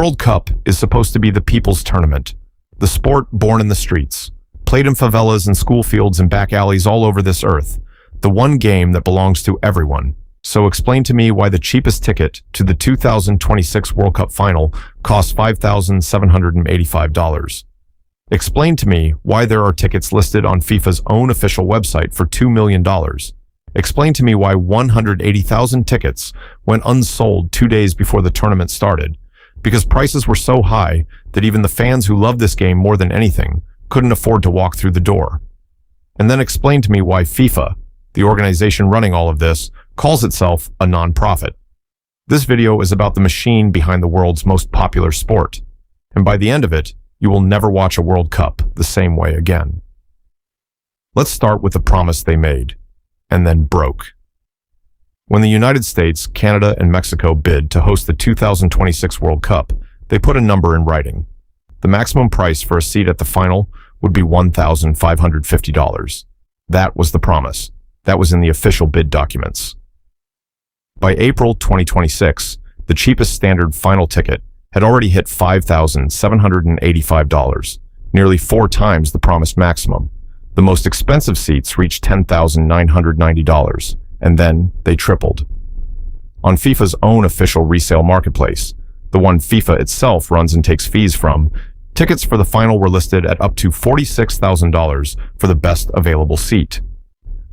World Cup is supposed to be the people's tournament, the sport born in the streets, played in favelas and school fields and back alleys all over this earth, the one game that belongs to everyone. So explain to me why the cheapest ticket to the 2026 World Cup final costs $5,785. Explain to me why there are tickets listed on FIFA's own official website for $2 million. Explain to me why 180,000 tickets went unsold 2 days before the tournament started, because prices were so high that even the fans who love this game more than anything couldn't afford to walk through the door. And then explain to me why FIFA, the organization running all of this, calls itself a non-profit. This video is about the machine behind the world's most popular sport, and by the end of it, you will never watch a World Cup the same way again. Let's start with the promise they made, and then broke. When the United States, Canada, and Mexico bid to host the 2026 World Cup, they put a number in writing. The maximum price for a seat at the final would be $1,550. That was the promise. That was in the official bid documents. By April 2026, the cheapest standard final ticket had already hit $5,785, nearly 4 times the promised maximum. The most expensive seats reached $10,990, and then they tripled. On FIFA's own official resale marketplace, the one FIFA itself runs and takes fees from, tickets for the final were listed at up to $46,000 for the best available seat.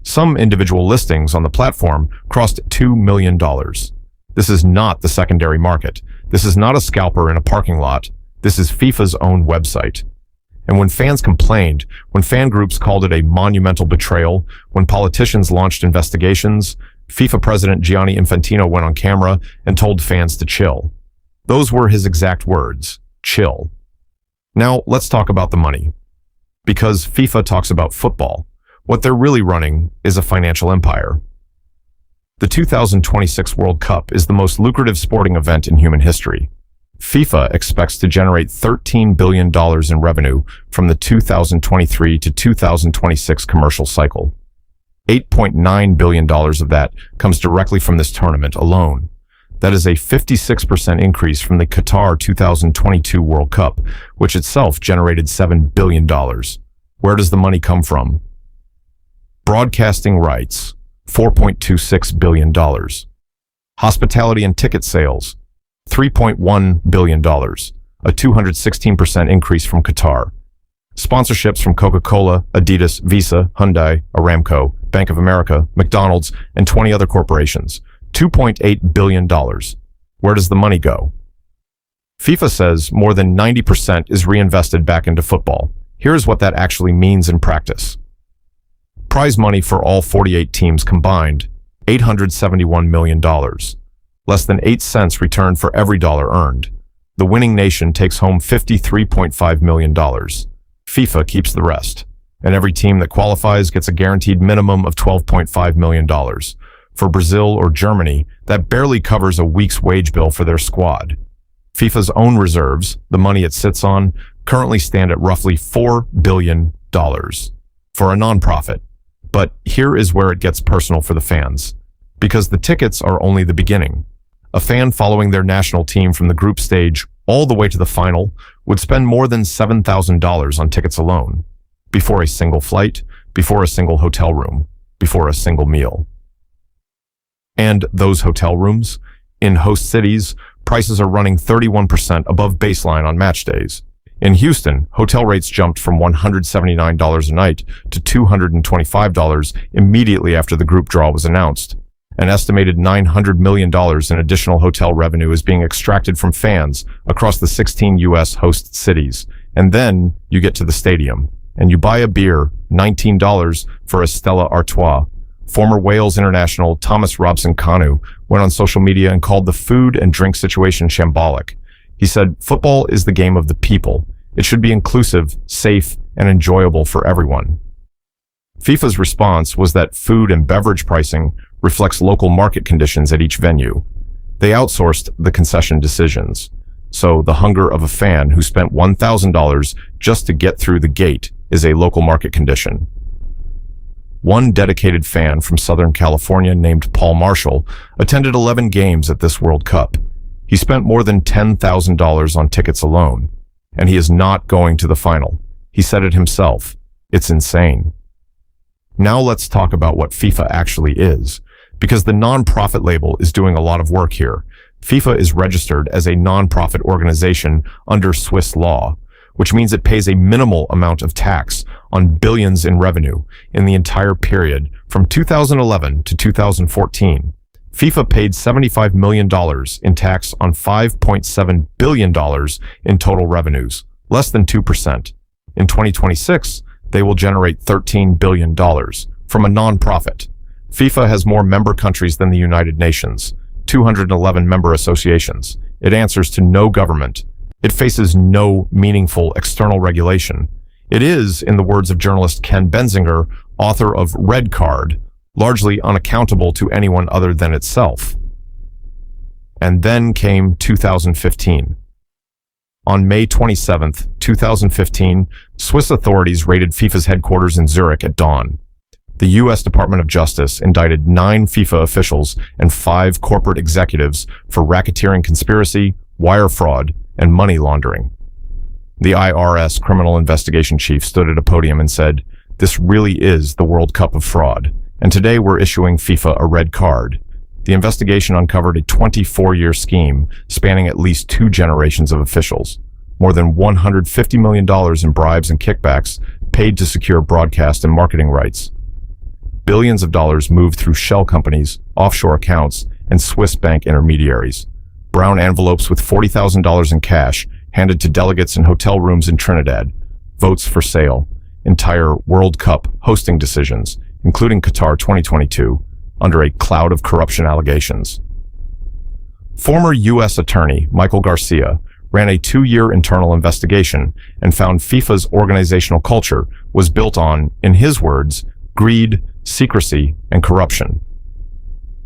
Some individual listings on the platform crossed $2 million. This is not the secondary market. This is not a scalper in a parking lot. This is FIFA's own website. And when fans complained, when fan groups called it a monumental betrayal, when politicians launched investigations, FIFA President Gianni Infantino went on camera and told fans to chill. Those were his exact words, chill. Now let's talk about the money. Because FIFA talks about football, what they're really running is a financial empire. The 2026 World Cup is the most lucrative sporting event in human history. FIFA expects to generate $13 billion in revenue from the 2023 to 2026 commercial cycle. $8.9 billion of that comes directly from this tournament alone. That is a 56% increase from the Qatar 2022 World Cup, which itself generated $7 billion. Where does the money come from? Broadcasting rights, $4.26 billion. Hospitality and ticket sales, $3.1 billion, a 216% increase from Qatar. Sponsorships from Coca-Cola, Adidas, Visa, Hyundai, Aramco, Bank of America, McDonald's, and 20 other corporations, $2.8 billion. Where does the money go? FIFA says more than 90% is reinvested back into football. Here's what that actually means in practice. Prize money for all 48 teams combined, $871 million. Less than 8 cents returned for every dollar earned. The winning nation takes home $53.5 million. FIFA keeps the rest. And every team that qualifies gets a guaranteed minimum of $12.5 million. For Brazil or Germany, that barely covers a week's wage bill for their squad. FIFA's own reserves, the money it sits on, currently stand at roughly $4 billion for a non-profit. But here is where it gets personal for the fans, because the tickets are only the beginning. A fan following their national team from the group stage all the way to the final would spend more than $7,000 on tickets alone, before a single flight, before a single hotel room, before a single meal. And those hotel rooms, in host cities, prices are running 31% above baseline on match days. In Houston, hotel rates jumped from $179 a night to $225 immediately after the group draw was announced. An estimated $900 million in additional hotel revenue is being extracted from fans across the 16 U.S. host cities. And then you get to the stadium, and you buy a beer, $19 for a Stella Artois. Former Wales international Thomas Robson-Kanu went on social media and called the food and drink situation shambolic. He said, "Football is the game of the people. It should be inclusive, safe, and enjoyable for everyone." FIFA's response was that food and beverage pricing reflects local market conditions at each venue. They outsourced the concession decisions. So the hunger of a fan who spent $1,000 just to get through the gate is a local market condition. One dedicated fan from Southern California named Paul Marshall attended 11 games at this World Cup. He spent more than $10,000 on tickets alone, and he is not going to the final. He said it himself. It's insane. Now let's talk about what FIFA actually is, because the non-profit label is doing a lot of work here. FIFA is registered as a non-profit organization under Swiss law, which means it pays a minimal amount of tax on billions in revenue in the entire period from 2011 to 2014. FIFA paid $75 million in tax on $5.7 billion in total revenues, less than 2%. In 2026, they will generate $13 billion from a non-profit. FIFA has more member countries than the United Nations, 211 member associations. It answers to no government. It faces no meaningful external regulation. It is, in the words of journalist Ken Benzinger, author of Red Card, largely unaccountable to anyone other than itself. And then came 2015. On May 27, 2015, Swiss authorities raided FIFA's headquarters in Zurich at dawn. The U.S. Department of Justice indicted 9 FIFA officials and 5 corporate executives for racketeering conspiracy, wire fraud, and money laundering. The IRS criminal investigation chief stood at a podium and said, "This really is the World Cup of fraud, and today we're issuing FIFA a red card." The investigation uncovered a 24-year scheme spanning at least 2 generations of officials, more than $150 million in bribes and kickbacks paid to secure broadcast and marketing rights. Billions of dollars moved through shell companies, offshore accounts, and Swiss bank intermediaries. Brown envelopes with $40,000 in cash handed to delegates in hotel rooms in Trinidad. Votes for sale. Entire World Cup hosting decisions, including Qatar 2022, under a cloud of corruption allegations. Former U.S. Attorney Michael Garcia ran a 2-year internal investigation and found FIFA's organizational culture was built on, in his words, greed, secrecy, and corruption.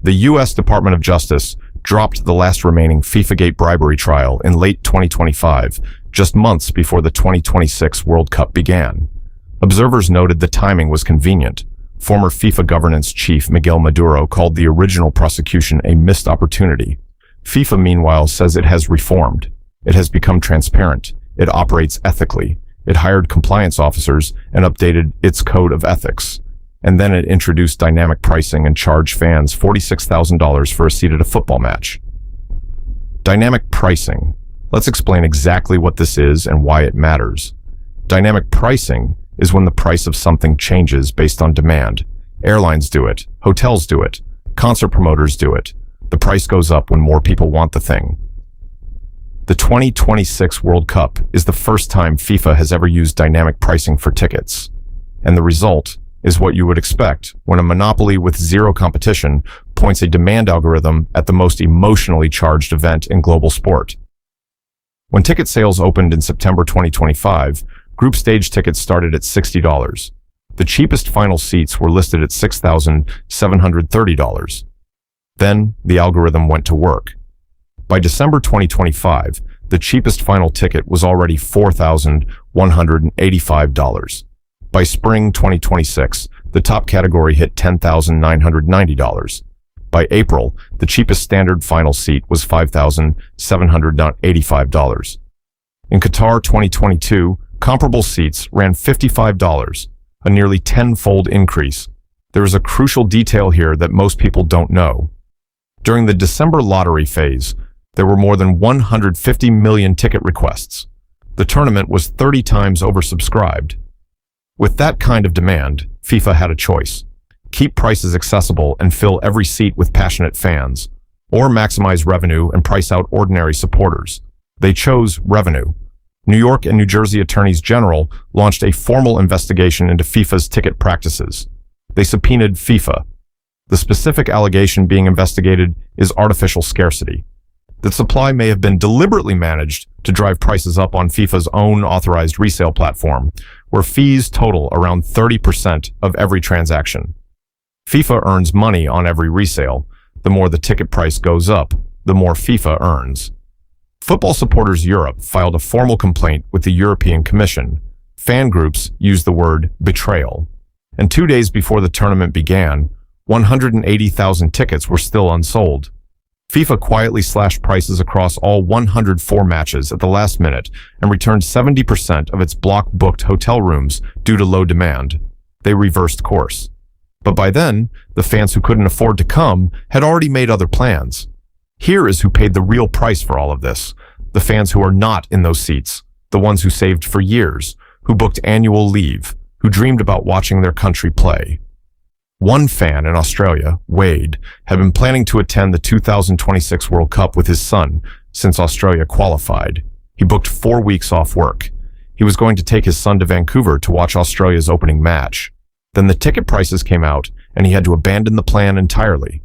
The U.S. Department of Justice dropped the last remaining FIFAgate bribery trial in late 2025, just months before the 2026 World Cup began. Observers noted the timing was convenient. Former FIFA governance chief Miguel Maduro called the original prosecution a missed opportunity. FIFA, meanwhile, says it has reformed. It has become transparent. It operates ethically. It hired compliance officers and updated its code of ethics. And then it introduced dynamic pricing and charged fans $46,000 for a seat at a football match. Dynamic pricing. Let's explain exactly what this is and why it matters. Dynamic pricing is when the price of something changes based on demand. Airlines do it. Hotels do it. Concert promoters do it. The price goes up when more people want the thing. The 2026 World Cup is the first time FIFA has ever used dynamic pricing for tickets. And the result is what you would expect when a monopoly with zero competition points a demand algorithm at the most emotionally charged event in global sport. When ticket sales opened in September 2025, group stage tickets started at $60. The cheapest final seats were listed at $6,730. Then the algorithm went to work. By December 2025, the cheapest final ticket was already $4,185. By spring 2026, the top category hit $10,990. By April, the cheapest standard final seat was $5,785. In Qatar 2022, comparable seats ran $55, a nearly tenfold increase. There is a crucial detail here that most people don't know. During the December lottery phase, there were more than 150 million ticket requests. The tournament was 30 times oversubscribed. With that kind of demand, FIFA had a choice. Keep prices accessible and fill every seat with passionate fans, or maximize revenue and price out ordinary supporters. They chose revenue. New York and New Jersey attorneys general launched a formal investigation into FIFA's ticket practices. They subpoenaed FIFA. The specific allegation being investigated is artificial scarcity. The supply may have been deliberately managed to drive prices up on FIFA's own authorized resale platform, where fees total around 30% of every transaction. FIFA earns money on every resale. The more the ticket price goes up, the more FIFA earns. Football Supporters Europe filed a formal complaint with the European Commission. Fan groups used the word betrayal. And 2 days before the tournament began, 180,000 tickets were still unsold. FIFA quietly slashed prices across all 104 matches at the last minute and returned 70% of its block-booked hotel rooms due to low demand. They reversed course. But by then, the fans who couldn't afford to come had already made other plans. Here is who paid the real price for all of this. The fans who are not in those seats, the ones who saved for years, who booked annual leave, who dreamed about watching their country play. One fan in Australia, Wade, had been planning to attend the 2026 World Cup with his son since Australia qualified. He booked 4 weeks off work. He was going to take his son to Vancouver to watch Australia's opening match. Then the ticket prices came out and he had to abandon the plan entirely.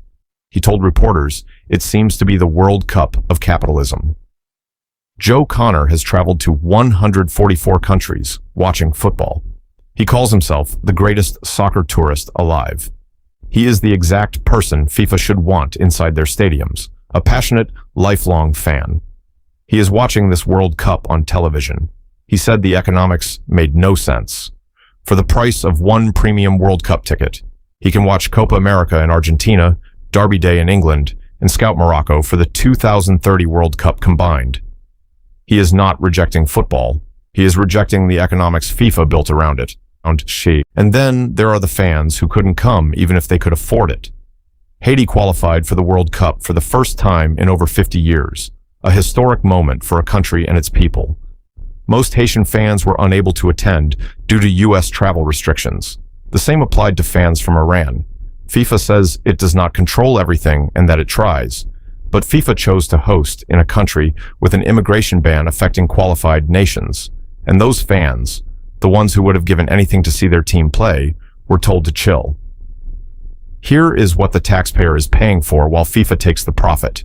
He told reporters, "It seems to be the World Cup of capitalism." Joe Connor has traveled to 144 countries watching football. He calls himself the greatest soccer tourist alive. He is the exact person FIFA should want inside their stadiums, a passionate, lifelong fan. He is watching this World Cup on television. He said the economics made no sense. For the price of one premium World Cup ticket, he can watch Copa America in Argentina, Derby Day in England, and Scout Morocco for the 2030 World Cup combined. He is not rejecting football. He is rejecting the economics FIFA built around it. And then there are the fans who couldn't come even if they could afford it. Haiti qualified for the World Cup for the first time in over 50 years, a historic moment for a country and its people. Most Haitian fans were unable to attend due to U.S. travel restrictions. The same applied to fans from Iran. FIFA says it does not control everything and that it tries. But FIFA chose to host in a country with an immigration ban affecting qualified nations. And those fans, the ones who would have given anything to see their team play, were told to chill. Here is what the taxpayer is paying for while FIFA takes the profit.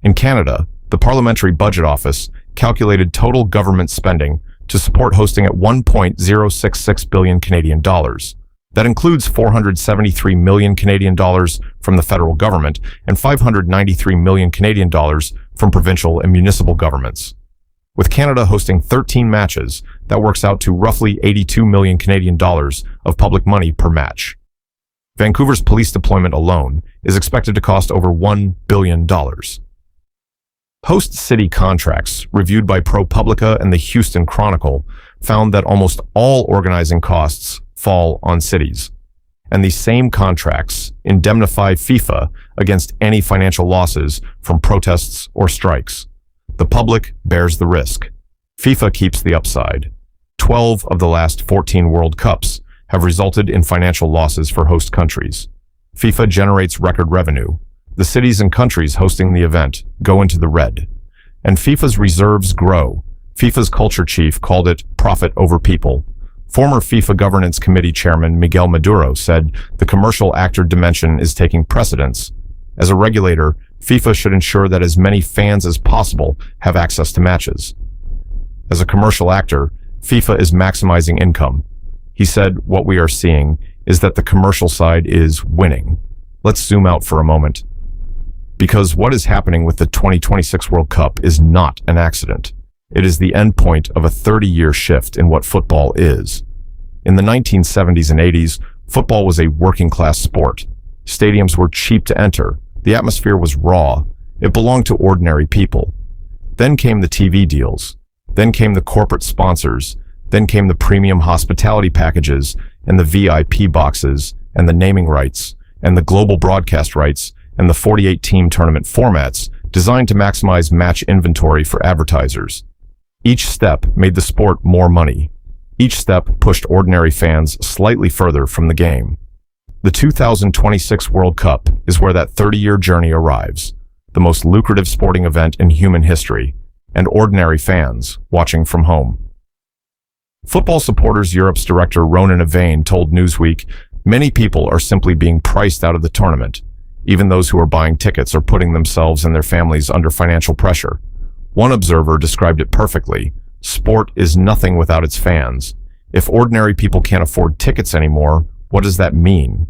In Canada, the Parliamentary Budget Office calculated total government spending to support hosting at 1.066 billion Canadian dollars. That includes 473 million Canadian dollars from the federal government and 593 million Canadian dollars from provincial and municipal governments. With Canada hosting 13 matches, that works out to roughly 82 million Canadian dollars of public money per match. Vancouver's police deployment alone is expected to cost over $1 billion. Host city contracts, reviewed by ProPublica and the Houston Chronicle, found that almost all organizing costs fall on cities. And these same contracts indemnify FIFA against any financial losses from protests or strikes. The public bears the risk. FIFA keeps the upside. 12 of the last 14 World Cups have resulted in financial losses for host countries. FIFA generates record revenue. The cities and countries hosting the event go into the red. And FIFA's reserves grow. FIFA's culture chief called it profit over people. Former FIFA Governance Committee Chairman Miguel Maduro said the commercial actor dimension is taking precedence. As a regulator, FIFA should ensure that as many fans as possible have access to matches. As a commercial actor, FIFA is maximizing income. He said what we are seeing is that the commercial side is winning. Let's zoom out for a moment. Because what is happening with the 2026 World Cup is not an accident. It is the endpoint of a 30-year shift in what football is. In the 1970s and 80s, football was a working-class sport. Stadiums were cheap to enter. The atmosphere was raw. It belonged to ordinary people. Then came the TV deals. Then came the corporate sponsors. Then came the premium hospitality packages and the VIP boxes and the naming rights and the global broadcast rights and the 48-team tournament formats designed to maximize match inventory for advertisers. Each step made the sport more money. Each step pushed ordinary fans slightly further from the game. The 2026 World Cup is where that 30-year journey arrives, the most lucrative sporting event in human history, and ordinary fans watching from home. Football Supporters Europe's director Ronan Avane told Newsweek, "Many people are simply being priced out of the tournament. Even those who are buying tickets are putting themselves and their families under financial pressure." One observer described it perfectly. Sport is nothing without its fans. If ordinary people can't afford tickets anymore, what does that mean?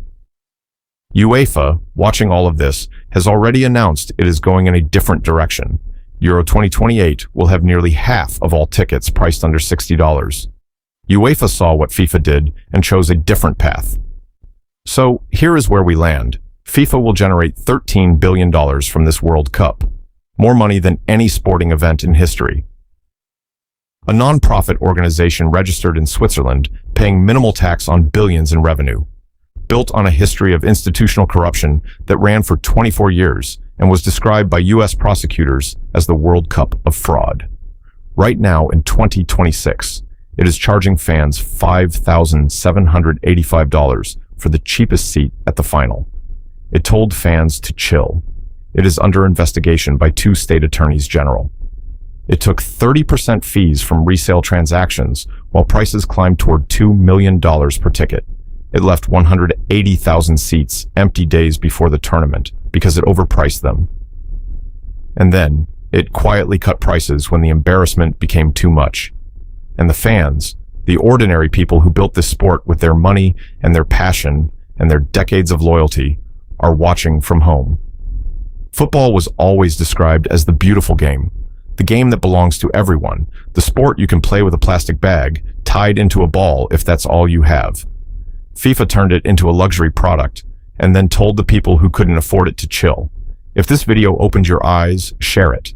UEFA, watching all of this, has already announced it is going in a different direction. Euro 2028 will have nearly half of all tickets priced under $60. UEFA saw what FIFA did and chose a different path. So here is where we land. FIFA will generate $13 billion from this World Cup, more money than any sporting event in history. A non-profit organization registered in Switzerland, paying minimal tax on billions in revenue, built on a history of institutional corruption that ran for 24 years and was described by U.S. prosecutors as the World Cup of fraud. Right now, in 2026, it is charging fans $5,785 for the cheapest seat at the final. It told fans to chill. It is under investigation by 2 state attorneys general. It took 30% fees from resale transactions while prices climbed toward $2 million per ticket. It left 180,000 seats empty days before the tournament because it overpriced them. And then, it quietly cut prices when the embarrassment became too much. And the fans, the ordinary people who built this sport with their money and their passion and their decades of loyalty, are watching from home. Football was always described as the beautiful game, the game that belongs to everyone, the sport you can play with a plastic bag tied into a ball if that's all you have. FIFA turned it into a luxury product and then told the people who couldn't afford it to chill. If this video opened your eyes, share it.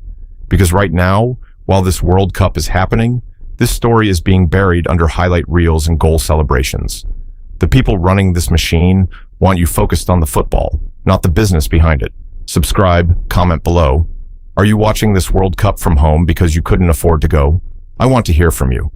Because right now, while this World Cup is happening, this story is being buried under highlight reels and goal celebrations. The people running this machine want you focused on the football, not the business behind it. Subscribe, comment below. Are you watching this World Cup from home because you couldn't afford to go? I want to hear from you.